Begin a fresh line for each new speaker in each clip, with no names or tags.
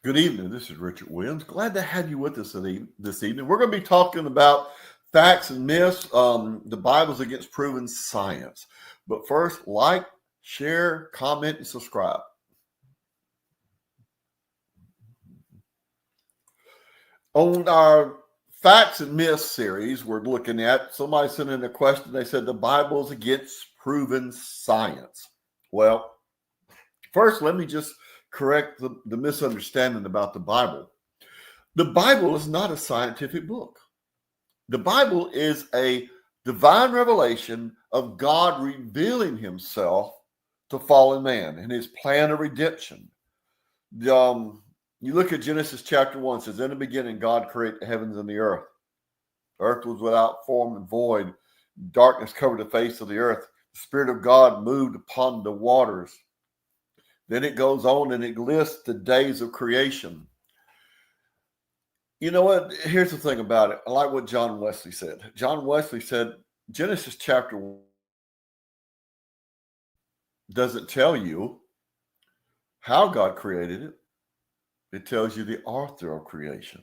Good evening. This is Richard Williams. Glad to have you with us this evening. We're going to be talking about facts and myths, the Bible's against proven science. But first, like, share, comment, and subscribe. On our facts and myths series, we're looking at, somebody sent in a question. They said the Bible's against proven science. Well, first, let me just correct the misunderstanding about the Bible. The Bible is not a scientific book. The Bible is a divine revelation of God revealing himself to fallen man and his plan of redemption. You look at Genesis chapter 1, it says, in the beginning, God created the heavens and the earth. The earth was without form and void. Darkness covered the face of the earth. The Spirit of God moved upon the waters. Then it goes on and it lists the days of creation. You know what? Here's the thing about it. I like what John Wesley said. John Wesley said, Genesis chapter 1 doesn't tell you how God created it. It tells you the author of creation.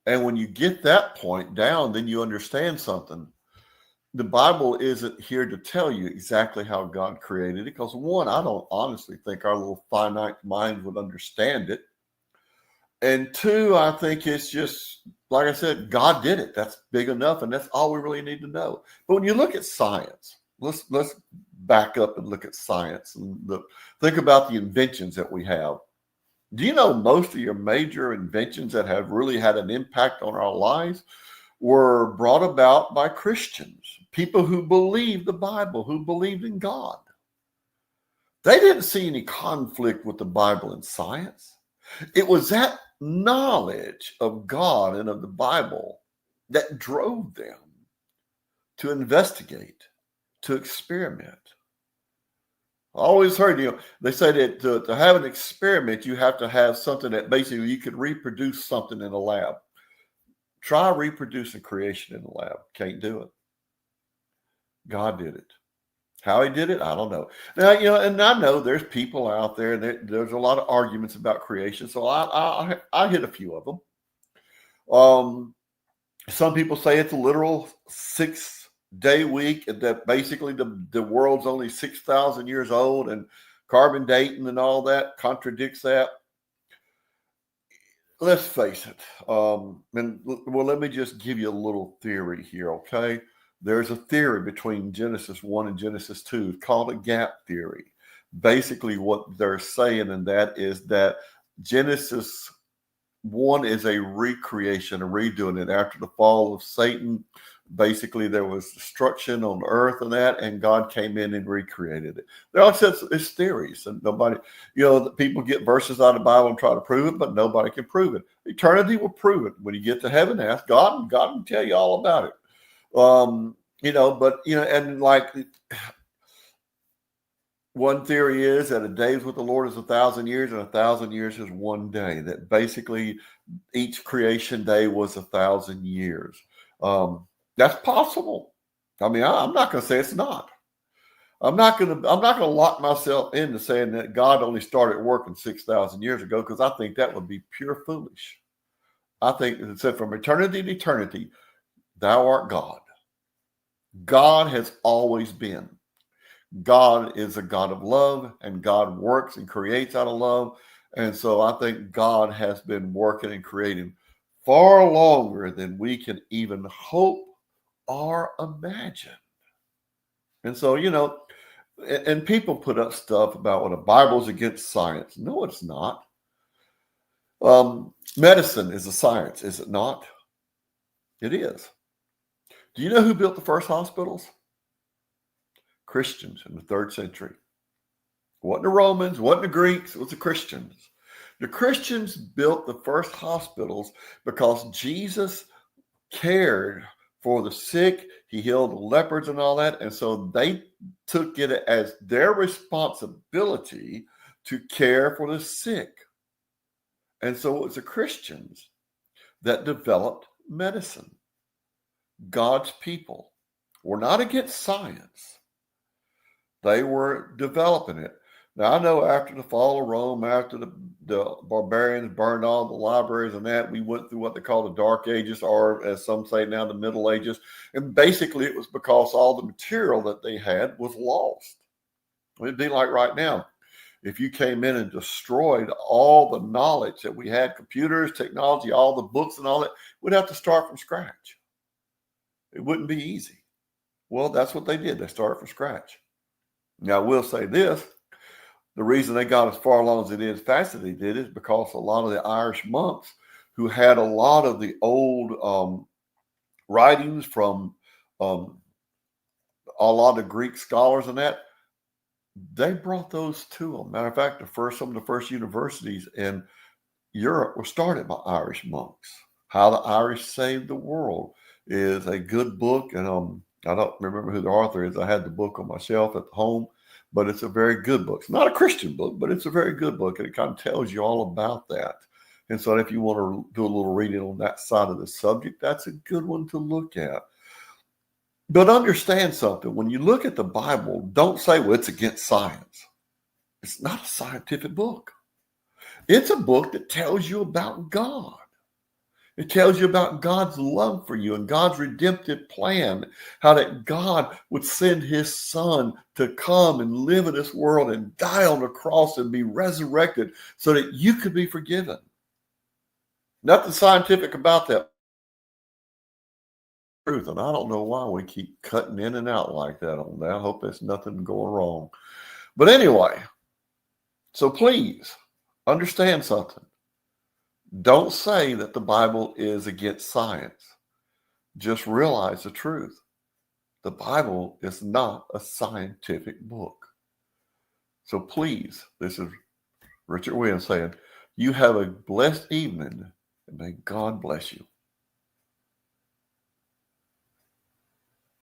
And when you get that point down, then you understand something. The Bible isn't here to tell you exactly how God created it, because one, I don't honestly think our little finite mind would understand it. And two, I think it's just, like I said, God did it. That's big enough, and that's all we really need to know. But when you look at science, let's back up and look at science and think about the inventions that we have. Do you know most of your major inventions that have really had an impact on our lives were brought about by Christians, people who believed the Bible, who believed in God? They didn't see any conflict with the Bible and science. It was that knowledge of God and of the Bible that drove them to investigate, to experiment. I always heard, they say that to have an experiment, you have to have something that basically you could reproduce something in a lab. Try reproducing creation in the lab. Can't do it. God did it. How he did it, I don't know. Now, and I know there's people out there, and there's a lot of arguments about creation, so I hit a few of them. Some people say it's a literal 6-day week, and that basically the world's only 6,000 years old, and carbon dating and all that contradicts that. Let's face it. Let me just give you a little theory here, okay? There's a theory between Genesis 1 and Genesis 2. It's called a gap theory. Basically, what they're saying in that is that Genesis 1 is a recreation, a redoing it. After the fall of Satan, basically there was destruction on earth and that, and God came in and recreated it. There are it's theories, and nobody, people get verses out of the Bible and try to prove it, but nobody can prove it. Eternity will prove it. When you get to heaven, ask God, and God will tell you all about it. And like one theory is that a day with the Lord is 1,000 years, and 1,000 years is one day. That basically each creation day was 1,000 years. That's possible. I mean, I'm not going to say it's not. I'm not going to lock myself into saying that God only started working 6,000 years ago, because I think that would be pure foolish. I think it said from eternity to eternity, thou art God. God has always been. God is a God of love, and God works and creates out of love. And so I think God has been working and creating far longer than we can even hope or imagine. And so, and people put up stuff about what the Bible's against science. No, it's not. Medicine is a science, is it not? It is. Do you know who built the first hospitals? Christians in the 3rd century. It wasn't the Romans, it wasn't the Greeks, it was the Christians. The Christians built the first hospitals because Jesus cared for the sick. He healed the lepers and all that. And so they took it as their responsibility to care for the sick. And so it was the Christians that developed medicine. God's people were not against science. They were developing it. Now, I know after the fall of Rome, after the barbarians burned all the libraries and that, we went through what they call the Dark Ages, or as some say now, the Middle Ages. And basically, it was because all the material that they had was lost. It'd be like right now, if you came in and destroyed all the knowledge that we had, computers, technology, all the books and all that, we'd have to start from scratch. It wouldn't be easy. Well, that's what they did. They started from scratch. Now, I will say this. The reason they got as far along as they did, as fast as they did, is because a lot of the Irish monks who had a lot of the old writings from a lot of the Greek scholars and that, they brought those to them. Matter of fact, some of the first universities in Europe were started by Irish monks. How the Irish Saved the World is a good book, and I don't remember who the author is. I had the book on my shelf at home, but it's a very good book. It's not a Christian book, but it's a very good book, and it kind of tells you all about that. And so if you want to do a little reading on that side of the subject, that's a good one to look at. But understand something. When you look at the Bible, don't say, well, it's against science. It's not a scientific book. It's a book that tells you about God. It tells you about God's love for you and God's redemptive plan, how that God would send his son to come and live in this world and die on the cross and be resurrected so that you could be forgiven. Nothing scientific about that. Truth, and I don't know why we keep cutting in and out like that on that. I hope there's nothing going wrong. But anyway, so please understand something. Don't say that the Bible is against science. Just realize the truth. The Bible is not a scientific book. So please, this is Richard Williams saying, you have a blessed evening and may God bless you.